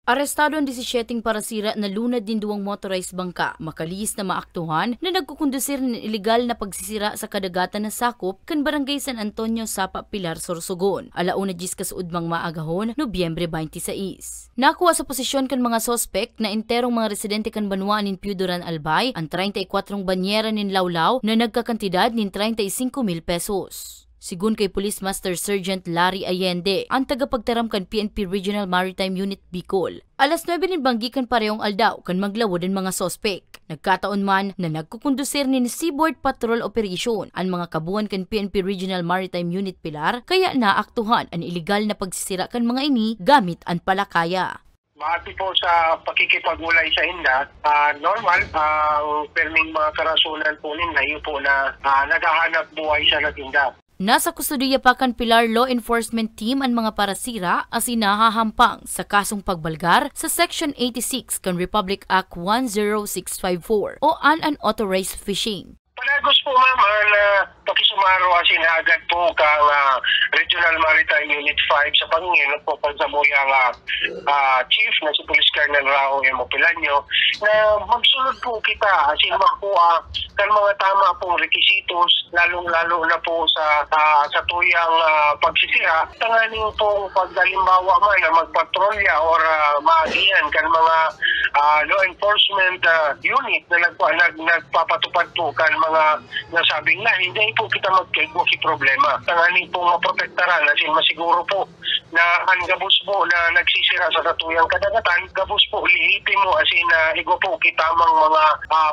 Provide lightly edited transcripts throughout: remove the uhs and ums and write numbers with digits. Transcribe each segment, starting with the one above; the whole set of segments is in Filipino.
Arestado ang 17 parasira na lunad din duwang motorized bangka, makalihis na maaktuhan na nagkukondusir ng ilegal na pagsisira sa kadagatan na sakop kan Barangay San Antonio, Sapa, Pilar, Sorsogon. Alauna 10 kasudmang maagahon, Nobyembre 26. Nakuha sa posisyon kan mga sospek na enterong mga residente kan Banwa nin Piudoran, Albay, ang 34 banyera nin Lawlaw na nagkakantidad nin 35,000 pesos. Sigun kay Police Master Sergeant Larry Allende, ang tagapagtaram kan PNP Regional Maritime Unit Bicol. Alas 9 nin banggikan parehong aldaw kan maglawod ang mga sospek. Nagkataon man na nagkukondusir ni Seaboard Patrol Operation ang mga kabuan kan PNP Regional Maritime Unit Pilar, kaya naaktuhan ang iligal na pagsisira kan mga ini gamit ang palakaya. Bati po sa pakikipag-ulay sa inda, normal, ang perming mga karasunan po nila, yun po na naghahanap buhay sa natinda. Nasa kustodiya pa kan Pilar Law Enforcement Team ang mga parasira as inahahampang sa kasong pagbalgar sa Section 86 kan Republic Act 10654 o unauthorized fishing. Panagos po ma'am na pakisumaro asin agad po kang Regional Maritime Unit 5 sa pangingin po pagsamuyang Chief na si Police Colonel Rao M. Pilanyo na magsulod po kita asin magpuha kan mga tama pong rekisitos lalong-lalo na po sa tuyang pagsisira. Tanganing pong pagdalimbawa man na magpatrolya or maagihan kan mga law enforcement unit na nagpapatupad po kan mga nasabing na hindi po kita magkaigwaki problema. Tanganing pong maprotektaran asin masiguro po na ang gabos po na nagsisira sa katuyang kadagatan, gabos po lihipin mo asin igwa po kitamang mga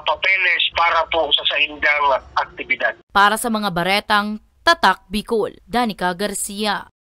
papeles para po sa saindang aktibidad. Para sa mga baretang Tatak Bicol, Danica Garcia.